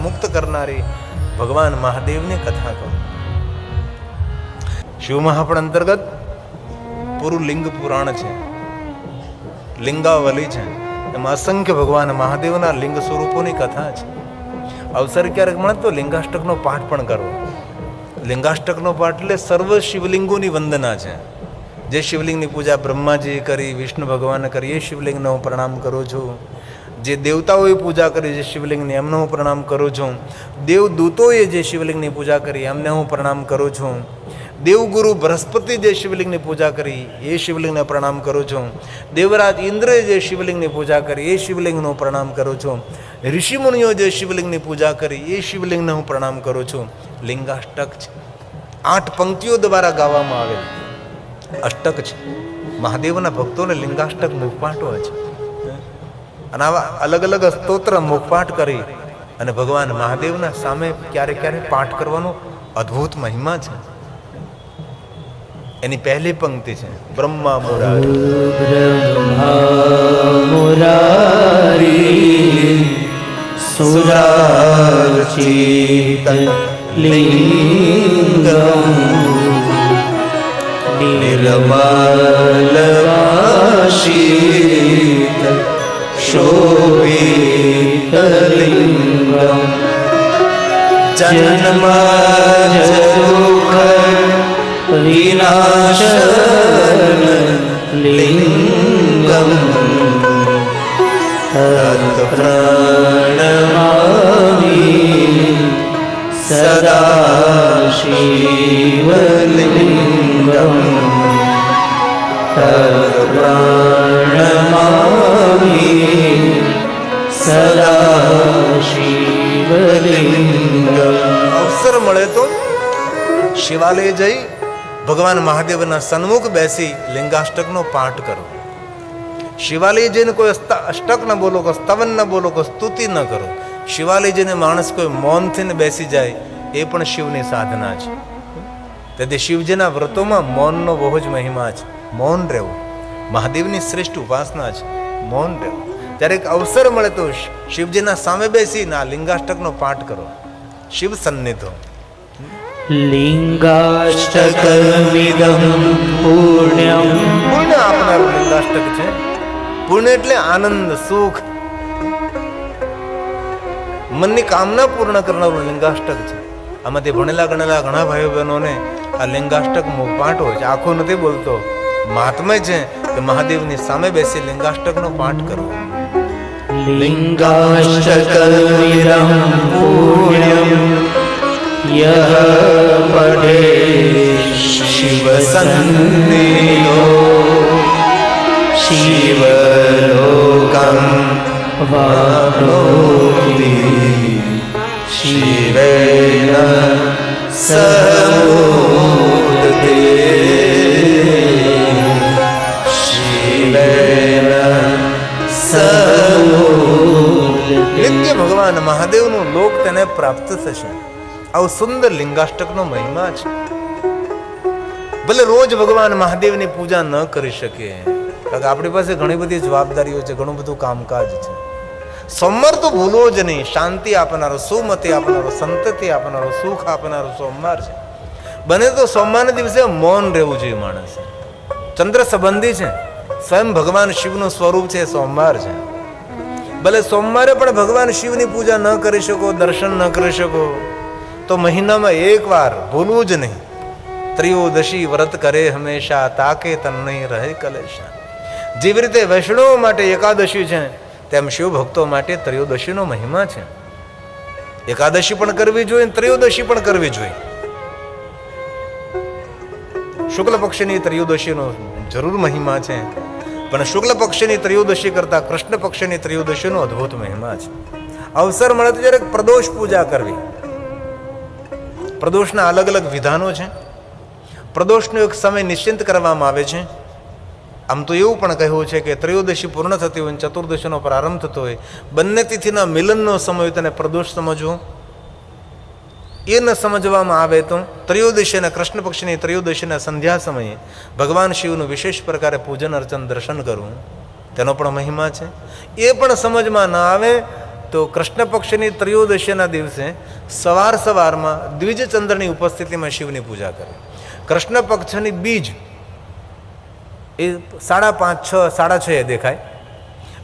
મુક્ત કરનારી ભગવાન મહાદેવની કથા કહું. શિવ મહાપુરાણ અંતર્ગત પૂરું લિંગ પુરાણ છે, લિંગાવલી છે. એમાં અસંખ્ય ભગવાન મહાદેવના લિંગ સ્વરૂપોની કથા છે. અવસર ક્યારેક મળે તો લિંગાષ્ટકનો પાઠ પણ કરવો. લિંગાષ્ટકનો પાઠ એટલે સર્વ શિવલિંગોની વંદના છે. જે શિવલિંગની પૂજા બ્રહ્માજી કરી, વિષ્ણુ ભગવાને કરી, એ શિવલિંગને હું પ્રણામ કરું છું. જે દેવતાઓએ પૂજા કરી જે શિવલિંગની, એમને હું પ્રણામ કરું છું. દેવદૂતોએ જે શિવલિંગની પૂજા કરી એમને હું પ્રણામ કરું છું. દેવગુરુ બૃહસ્પતિ જે શિવલિંગની પૂજા કરી એ શિવલિંગને પ્રણામ કરું છું. દેવરાજ ઇન્દ્રએ જે શિવલિંગની પૂજા કરી એ શિવલિંગને હું પ્રણામ કરું છું. ઋષિમુનિઓ જે શિવલિંગની પૂજા કરી એ શિવલિંગને હું પ્રણામ કરું છું. લિંગાષ્ટક છે, 8 પંક્તિઓ દ્વારા ગાવામાં આવેલ અષ્ટક છે. મહાદેવના ભક્તોને લિંગાષ્ટક મુખપાઠ હોય છે. અને આવા અલગ અલગ સ્તોત્ર મુખપાઠ કરી અને ભગવાન મહાદેવના સામે ક્યારેક ક્યારેક પાઠ કરવાનો અદ્ભુત મહિમા છે. એની પહેલી પંક્તિ છે બ્રહ્મા મુરારી સુરાચિત લિંગમ નિર્મલવાશિત શોભિત લિંગમ જન્મજદુઃખ વિનાશન લિંગમ તત પ્રણમામિ સદા શિવલિંગમ તત પ્રણમામિ સદા શિવલિંગમ. અવસર મળે તો શિવાલય જઈ ભગવાન મહાદેવના સન્મુખ બેસી લિંગાષ્ટકનો પાઠ કરો. શિવાલય જઈને કોઈ અષ્ટક ન બોલો, કોઈ સ્તવન ન બોલો, કોઈ સ્તુતિ ન કરો. શિવાલય જઈને માણસ કોઈ મૌનથી બેસી જાય એ પણ શિવની સાધના છે. તેથી શિવજીના વ્રતોમાં મૌનનો બહુ જ મહિમા છે. મૌન રહેવું મહાદેવની શ્રેષ્ઠ ઉપાસના છે. મૌન રહેવું. ત્યારે એક અવસર મળે તો શિવજીના સામે બેસીને આ લિંગાષ્ટકનો પાઠ કરો. શિવ સન્નિધો. લિંગાષ્ટકમિદં પુણ્યમ. પુણ્ય આપનારું લિંગાષ્ટક છે. પુણ્ય એટલે આનંદ, સુખ, મનની કામના પૂર્ણ કરનારું લિંગાષ્ટક છે. આમાંથી ભણેલા ગણેલા ઘણા ભાઈઓ બહેનોને આ લિંગાષ્ટક પાઠ હોય છે. આખો નથી બોલતો, મહાત્મય છે કે મહાદેવની સામે બેસી લિંગાષ્ટકનો પાઠ કરવો. લિંગાષ્ટકમિદં પુણ્યમ યહ પઠે શિવ સન્નિધો શિવલોકં વાપ્નોતિ શિવેન સમુદતે શિવેન સમુદતે. નિત્ય ભગવાન મહાદેવનું લોક તેને પ્રાપ્ત થશે. આવું સુંદર લિંગાષ્ટકનો મહિમા છે. ભલે રોજ ભગવાન મહાદેવની પૂજા ન કરી શકીએ, કારણ કે આપણી પાસે ઘણી બધી જવાબદારીઓ છે, ઘણું બધું કામકાજ છે. સોમવાર તો ભૂલવો જ નહીં. શાંતિ આપનારો, સુમતિ આપનારો, સંતતિ આપનારો, સુખ આપનારો સોમવાર છે. બને તો સોમવારના દિવસે મૌન રહેવું જોઈએ માણસ. ચંદ્ર સંબંધી છે, સ્વયં ભગવાન શિવનું સ્વરૂપ છે, સોમવાર છે. ભલે સોમવારે પણ ભગવાન શિવની પૂજા ન કરી શકો, દર્શન ન કરી શકો, તો મહિનામાં એકવાર ભૂલવું જ નહીં. ત્રયોદશી વ્રત કરે હંમેશા, તાકે તન નહીં રહે કલેશા. જેવી રીતે વૈષ્ણવો માટે એકાદશી છે, તેમ શિવ ભક્તો માટે ત્રયોદશીનો મહિમા છે. એકાદશી પણ કરવી જોઈએ, ત્રયોદશી પણ કરવી જોઈએ. શુક્લ પક્ષની ત્રયોદશીનો જરૂર મહિમા છે, પણ શુક્લ પક્ષની ત્રયોદશી કરતા કૃષ્ણ પક્ષની ત્રયોદશીનો અદ્ભુત મહિમા છે. અવસર મળે તો જ્યારે પ્રદોષ પૂજા કરવી. પ્રદોષના અલગ અલગ વિધાનો છે. પ્રદોષનો એક સમય નિશ્ચિત કરવામાં આવે છે. આમ તો એવું પણ કહ્યું છે કે ત્રયોદશી પૂર્ણ થતી હોય, ચતુર્દશીનો પ્રારંભ થતો હોય, બંને તિથિના મિલનનો સમય તેને પ્રદોષ સમજવો. એ ન સમજવામાં આવે તો ત્રયોદશી અને કૃષ્ણ પક્ષની ત્રયોદશીના સંધ્યા સમયે ભગવાન શિવનું વિશેષ પ્રકારે પૂજન અર્ચન દર્શન કરવું, તેનો પણ મહિમા છે. એ પણ સમજમાં ન આવે તો કૃષ્ણ પક્ષની ત્રયોદશીના દિવસે સવારમાં દ્વિજ ચંદ્રની ઉપસ્થિતિમાં શિવની પૂજા કરવી. કૃષ્ણ પક્ષની બીજ એ 5:30, 6:30 દેખાય,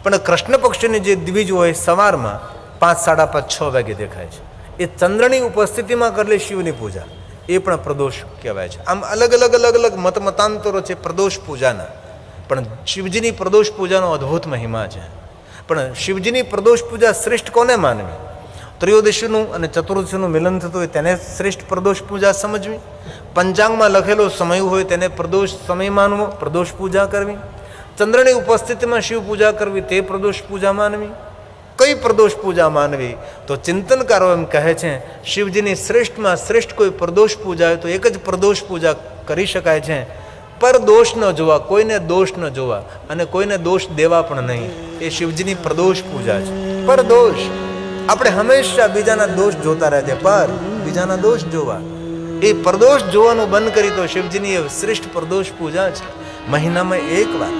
પણ કૃષ્ણ પક્ષની જે દ્વિજ હોય સવારમાં 5, 5:30, 6 વાગે દેખાય છે. એ ચંદ્રની ઉપસ્થિતિમાં કરેલી શિવની પૂજા એ પણ પ્રદોષ કહેવાય છે. આમ અલગ અલગ મતાંતરો છે પ્રદોષ પૂજાના, પણ શિવજીની પ્રદોષ પૂજાનો અદ્ભુત મહિમા છે. પણ શિવજીની પ્રદોષ પૂજા શ્રેષ્ઠ કોને માનવી? ત્રયોદશીનું અને ચતુર્દશીનું મિલન થતું હોય તેને શ્રેષ્ઠ પ્રદોષ પૂજા સમજવી. પંચાંગમાં લખેલો સમય હોય તેને પ્રદોષ સમય માનવો, પ્રદોષ પૂજા કરવી. ચંદ્રની ઉપસ્થિતિમાં શિવ પૂજા કરવી તે પ્રદોષ પૂજા માનવી. કઈ પ્રદોષ પૂજા માનવી? તો ચિંતનકારો એમ કહે છે શિવજીની શ્રેષ્ઠમાં શ્રેષ્ઠ કોઈ પ્રદોષ પૂજા હોય તો એક જ પ્રદોષ પૂજા કરી શકાય છે. પર દોષ ન જોવા, કોઈને દોષ ન જોવા અને કોઈને દોષ દેવા પણ નહીં, એ શિવજીની પ્રદોષ પૂજા છે. પર દોષ, આપણે હંમેશા બીજાના દોષ જોતા રહે છે, પર બીજાના દોષ જોવા, એ પ્રદોષ જોવાનું બંધ કરી તો શિવજીની એ શ્રેષ્ઠ પ્રદોષ પૂજા છે. મહિનામાં એકવાર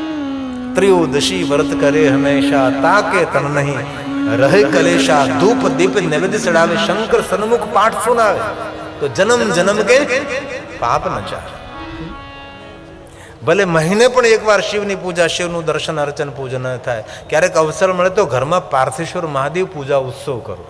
ત્રયોદશી વ્રત કરે હંમેશા, તાકે તન નહીં રહે કલેશા. ધૂપ દીપ નૈવેદ્ય ચડાવે, શંકર સન્મુખ પાઠ સુનાવે, તો જન્મ જન્મ કે પાપ ન ચાલે. ભલે મહિને પણ એકવાર શિવની પૂજા, શિવનું દર્શન અર્ચન પૂજન થાય. ક્યારેક અવસર મળે તો ઘરમાં પાર્થેશ્વર મહાદેવ પૂજા ઉત્સવ કરવો.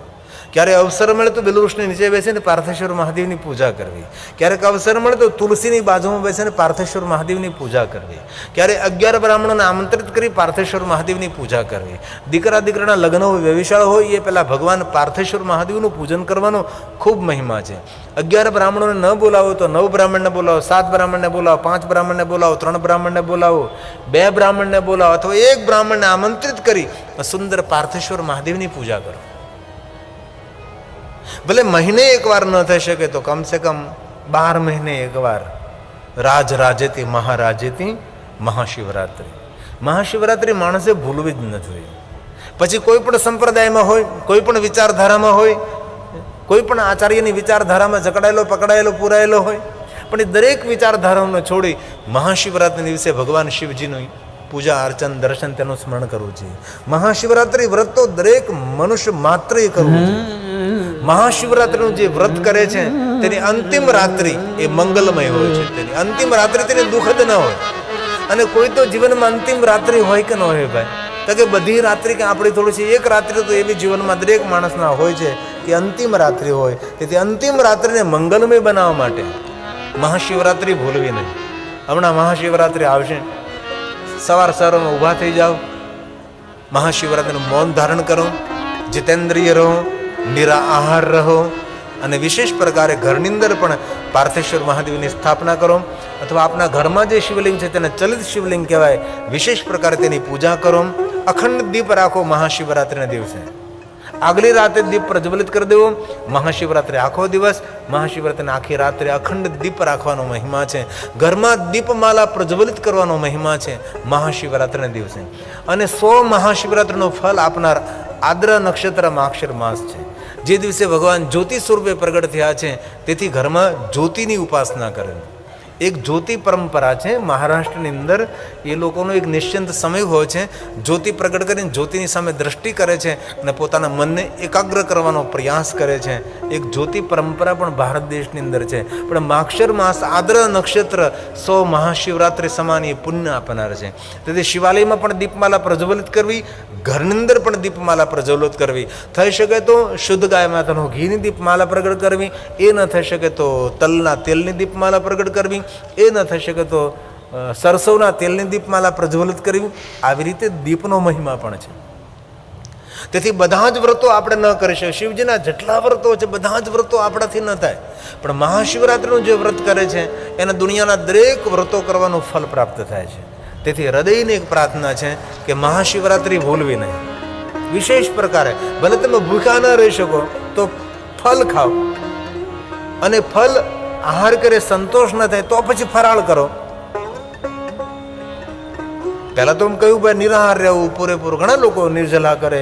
ક્યારે અવસર મળે તો બેલવૃક્ષની નીચે બેસીને પાર્થેશ્વર મહાદેવની પૂજા કરવી. ક્યારેક અવસર મળે તો તુલસીની બાજુમાં બેસીને પાર્થેશ્વર મહાદેવની પૂજા કરવી. ક્યારે 11 બ્રાહ્મણોને આમંત્રિત કરી પાર્થેશ્વર મહાદેવની પૂજા કરવી. દીકરાના લગ્ન હોય, વ્યવિશાળ હોય, એ પહેલાં ભગવાન પાર્થેશ્વર મહાદેવનું પૂજન કરવાનો ખૂબ મહિમા છે. 11 બ્રાહ્મણોને ન બોલાવો તો 9 બ્રાહ્મણને બોલાવો, 7 બ્રાહ્મણને બોલાવો, 5 બ્રાહ્મણને બોલાવો, 3 બ્રાહ્મણને બોલાવો, 2 બ્રાહ્મણને બોલાવો, અથવા 1 બ્રાહ્મણને આમંત્રિત કરી સુંદર પાર્થેશ્વર મહાદેવની પૂજા કરો. ભલે મહિને એકવાર ન થઈ શકે તો કમસે કમ 12 મહિને એકવાર રાજેતી મહારાજેતી મહાશિવરાત્રિ. મહાશિવરાત્રિ માણસે ભૂલવી જ ન જોઈએ. પછી કોઈ પણ સંપ્રદાયમાં હોય, કોઈ પણ વિચારધારામાં હોય, કોઈ પણ આચાર્યની વિચારધારામાં જકડાયેલો પકડાયેલો પૂરાયેલો હોય, પણ એ દરેક વિચારધારાઓને છોડી મહાશિવરાત્રિના દિવસે ભગવાન શિવજીનું પૂજા અર્ચન દર્શન તેનું સ્મરણ કરવું જોઈએ. મહાશિવરાત્રિ વ્રત તો દરેક મનુષ્ય માત્રએ કરવું જોઈએ. મહાશિવરાત્રિનું જે વ્રત કરે છે તેની અંતિમ રાત્રિ એ મંગલમય હોય છે. તેની અંતિમ રાત્રિ તેની દુઃખદ ન હોય. અને કોઈ તો જીવનમાં અંતિમ રાત્રિ હોય કે ન હોય ભાઈ? તો કે બધી રાત્રિ કે આપણી થોડી છે, એક રાત્રિ તો એવી જીવનમાં દરેક માણસના હોય છે કે અંતિમ રાત્રિ હોય. તેથી અંતિમ રાત્રિને મંગલમય બનાવવા માટે મહાશિવરાત્રિ ભૂલવી નહીં. હમણાં મહાશિવરાત્રિ આવશે, સવારમાં ઊભા થઈ જાઓ, મહાશિવરાત્રિનું મૌન ધારણ કરો, જીતેન્દ્રિય રહો, નિરાહાર રહો, અને વિશેષ પ્રકારે ઘરની અંદર પણ પાર્થેશ્વર મહાદેવની સ્થાપના કરો, અથવા આપના ઘરમાં જે શિવલિંગ છે તેને ચલિત શિવલિંગ કહેવાય, વિશેષ પ્રકારે તેની પૂજા કરો. અખંડ દીપ રાખો મહાશિવરાત્રિના દિવસે. આગલી રાતે દીપ પ્રજ્વલિત કરી દેવો. મહાશિવરાત્રિ આખો દિવસ, મહાશિવરાત્રિના આખી રાત્રે અખંડ દીપ રાખવાનો મહિમા છે. ઘરમાં દીપમાલા પ્રજ્વલિત કરવાનો મહિમા છે મહાશિવરાત્રિના દિવસે. અને 100 મહાશિવરાત્રિનું ફળ આપનાર આદ્ર નક્ષત્ર માક્ષર માસ છે, જે દિવસે ભગવાન જ્યોતિ સ્વરૂપે પ્રગટ થયા છે. તેથી ઘરમાં જ્યોતિની ઉપાસના કરે. એક જ્યોતિ પરંપરા છે મહારાષ્ટ્રની અંદર, એ લોકોનો એક નિશ્ચિંત સમય હોય છે. જ્યોતિ પ્રગટ કરીને જ્યોતિની સામે દ્રષ્ટિ કરે છે અને પોતાના મનને એકાગ્ર કરવાનો પ્રયાસ કરે છે. એક જ્યોતિ પરંપરા પણ ભારત દેશની અંદર છે. પણ માક્ષર માસ આદ્ર નક્ષત્ર 100 મહાશિવરાત્રિ સમાન એ પુણ્ય આપનાર છે. તેથી શિવાલયમાં પણ દીપમાલા પ્રજ્વલિત કરવી, ઘરની અંદર પણ દીપમાલા પ્રજ્વલિત કરવી. થઈ શકે તો શુદ્ધ ગાય માતાનું ઘીની દીપમાલા પ્રગટ કરવી. એ ન થઈ શકે તો તલના તેલની દીપમાલા પ્રગટ કરવી. એ ન થઈ શકે તો સરસવના તેલની દીપમાલા પ્રજ્વલિત કરવી. આવી રીતે દીપનો મહિમા પણ છે. તેથી બધા જ વ્રતો આપણે ન કરી શકીએ. શિવજીના જેટલા વ્રતો છે બધા જ વ્રતો આપણાથી ન થાય, પણ મહાશિવરાત્રિનું જે વ્રત કરે છે એને દુનિયાના દરેક વ્રતો કરવાનું ફળ પ્રાપ્ત થાય છે. તેથી હૃદયની એક પ્રાર્થના છે કે મહાશિવરાત્રિ ભૂલવી નહીં. વિશેષ પ્રકારે ભલે તમે ભૂખ્યા ન રહી શકો તો ફળ ખાઓ, અને ફળ આહાર કરે સંતોષ ન થાય તો પછી ફરાળ કરો. પહેલા તો કહ્યું ભાઈ નિરાહાર રહેવું પૂરેપૂરું. ઘણા લોકો નિર્જલા કરે,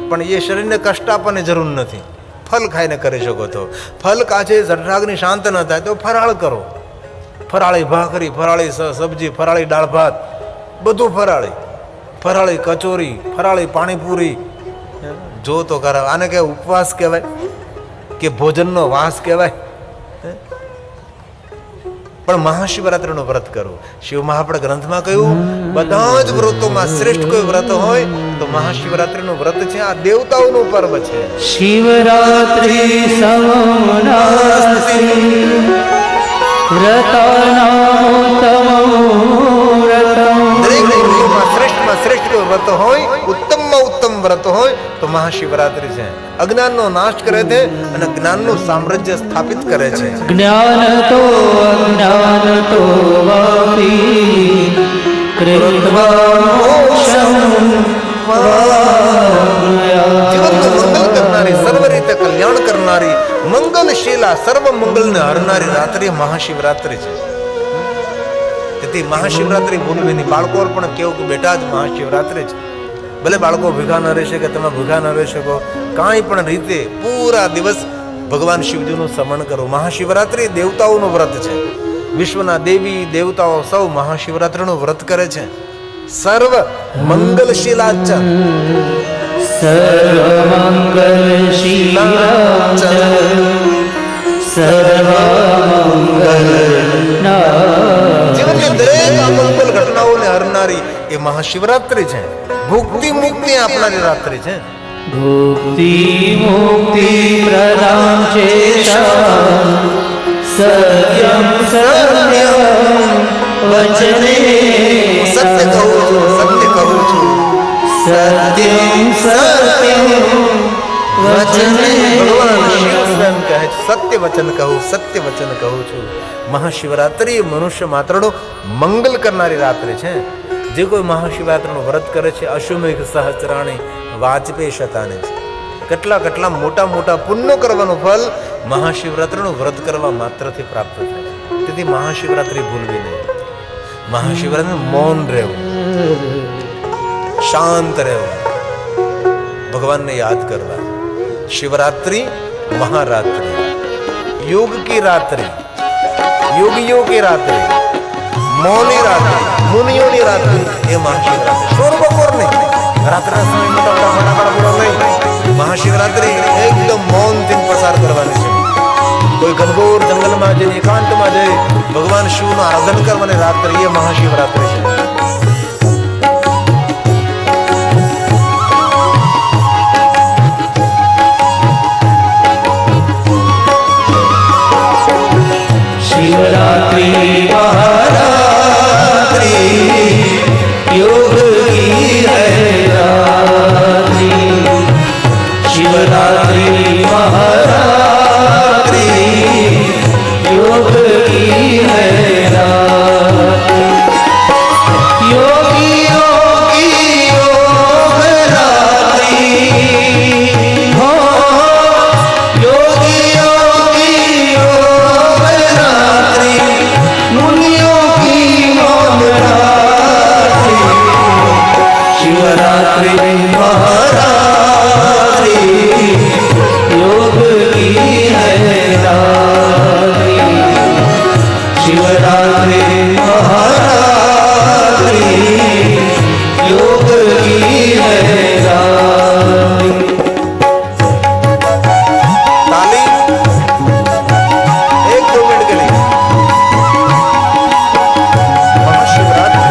પણ એ શરીરને કષ્ટ આપવાની જરૂર નથી. ફલ ખાઈને કરી શકો તો. ફલ કાચે જઠરાગ્નિ શાંત ન થાય તો ફરાળ કરો. ફરાળી ભાખરી, ફરાળી સબ્જી, ફરાળી દાળ ભાત, બધું ફરાળી. ફરાળી કચોરી, ફરાળી પાણીપુરી, જો તો કરાવ. આને કે ઉપવાસ કહેવાય કે ભોજનનો વાસ કહેવાય? પણ મહાશિવરાત્રિનું વ્રત કરવું. શિવ મહાપડ ગ્રંથમાં કહ્યું બધા જ વ્રતોમાં શ્રેષ્ઠ કોઈ વ્રત હોય તો મહાશિવરાત્રિનું વ્રત છે. આ દેવતાઓનું પર્વ છે. શિવરાત્રિ સમનાસ્તિ વ્રતાનામોત્તમો દરેક વ્રતોમાં શ્રેષ્ઠમાં શ્રેષ્ઠ કોઈ વ્રત હોય, ઉત્તમમાં ઉત્તમ વ્રત હોય તો મહાશિવરાત્રિ છે. અજ્ઞાનનો નાશ કરે છે અને જ્ઞાનનું સામ્રાજ્ય સ્થાપિત કરે છે. જ્ઞાન તો અજ્ઞાન તો વાપી કૃત્વા મોક્ષમ જીવનનું મંગલ કરનારી, સર્વ રીતે કલ્યાણ કરનારી, મંગલશીલા, સર્વ મંગલને હરનારી રાત્રિ મહાશિવરાત્રિ છે. તેથી મહાશિવરાત્રિ ભૂલવી નહીં. બાળકો પણ કેવું કે બેટા જ મહાશિવરાત્રિ છે. ભલે બાળકો ભેગા ન રહી શકે, તમે ભેગા ન રહી શકો, કાંઈ પણ રીતે પૂરા દિવસ ભગવાન શિવજીનું સ્મરણ કરો. મહાશિવરાત્રિ દેવતાઓનું વ્રત છે. વિશ્વના દેવી દેવતાઓ સૌ મહાશિવરાત્રિનું વ્રત કરે છે. સર્વ મંગલશીલા ચ સર્વમંગલશીલા ચ સર્વમંગલના જીવનની દરેક અમંગલ ઘટનાઓને હરનારી એ મહાશિવરાત્રિ છે. ભુક્તિ મુક્તિ આપનારી રાત્રિ છે. ભુક્તિ મુક્તિ પ્રદાન ચેતા સત્યમ સત્યમ વચને સત્ય કહું છું, સત્ય કહું છું. સત્યમ સત્યમ વચને ભગવાન શિવ સ્વયં કહે છે સત્ય વચન કહું, સત્ય વચન કહું છું. મહાશિવરાત્રિ મનુષ્ય માત્રનો મંગલ કરનારી રાત્રિ છે. જે કોઈ મહાશિવરાત્રિનું વ્રત કરે છે અશ્વમેઘ સહસ્રાણી વાજપેયી શતાને છે. કેટલા કેટલા મોટા મોટા પુણ્યો કરવાનું ફલ મહાશિવરાત્રિનું વ્રત કરવા માત્રથી પ્રાપ્ત થાય છે. તેથી મહાશિવરાત્રિ ભૂલવી નહીં. મહાશિવરાત્રિ મૌન રહેવું, શાંત રહેવું, ભગવાનને યાદ કરવા. शिवरात्रि महारात्रि, योग की रात्रि, योगियों की रात्रि, मौनी रात्रि, मुनियों की रात्रि, ये महाशिवरात्रि. शोर बपोर नहीं, रात्रि समय मोटा फटाफट बोलो नहीं. महाशिवरात्रि एकदम मौन दिन पसार करवानी છે. કોઈ ઘનઘોર જંગલમાં જઈને એકાંતમાં જઈ ભગવાન શિવનું આરાધન કરવાની રાત્રિ એ મહાશિવરાત્રિ છે. शिवरात्रि महारात्रि योग की है रात्रि. शिवरात्रि महारात्रि योग की है रात्रि. योगी योगी योग रात्रि हो, योगी योगी योग रात्रि, मुनियों की मौन रात्रि. शिवरात्रि महारात्रि योग की है रात्रि. शिवरात्रि महारात्रि योग की है रात्रि. ताली 1-2 मिनट के लिए. महाशिवरात्रि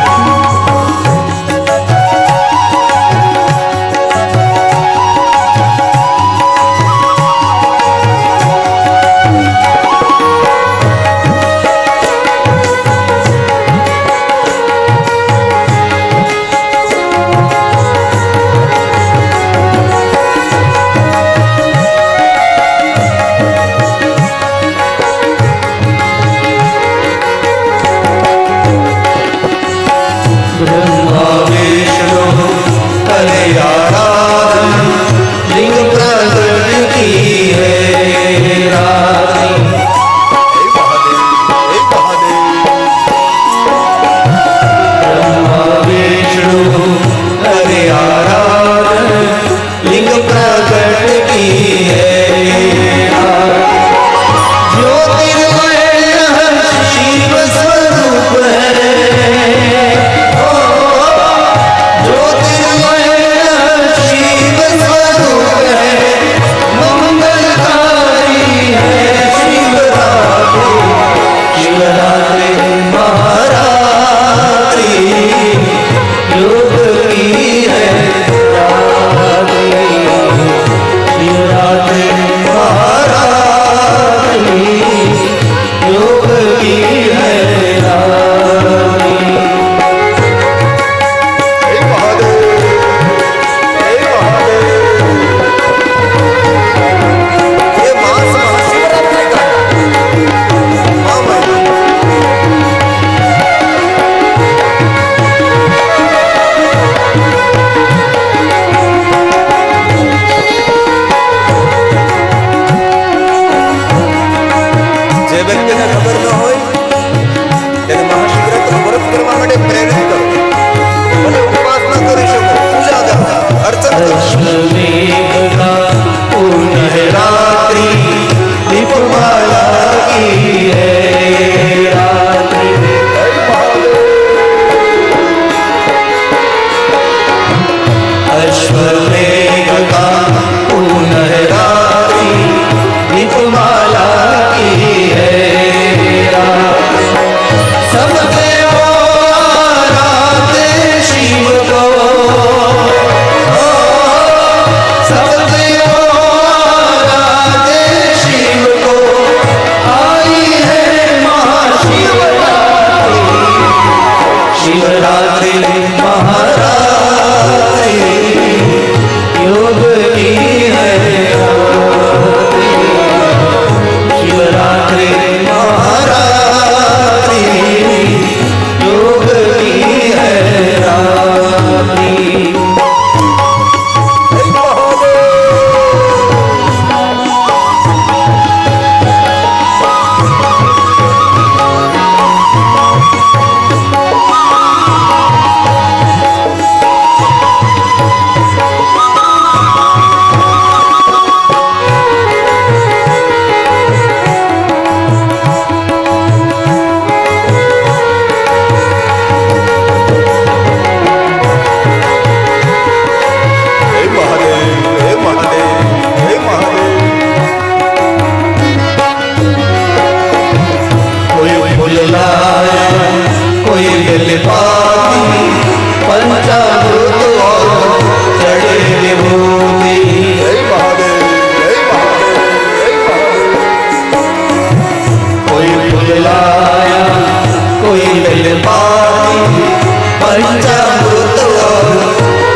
पंचामृत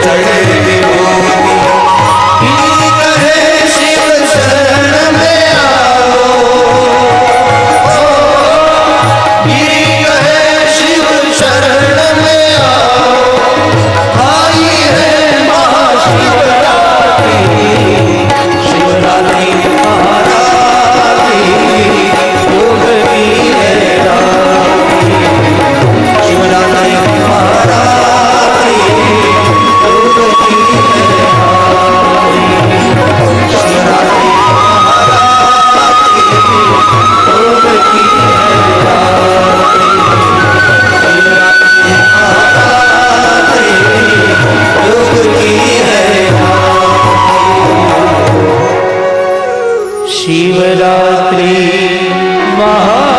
चढ़े विभूति कहे शिव शरण में आओ कहे शिव शरण में आओ आई है महाशिवरात्रि शिवरात्रि महारात्रि योग की है रात्रि शिवरात्रि महारात्रि योग की है रात्रि शिवरात्रि महारात्रि योग की है रात्रि शिवरात्रि महारात्रि योग की है शिवरात्रि महा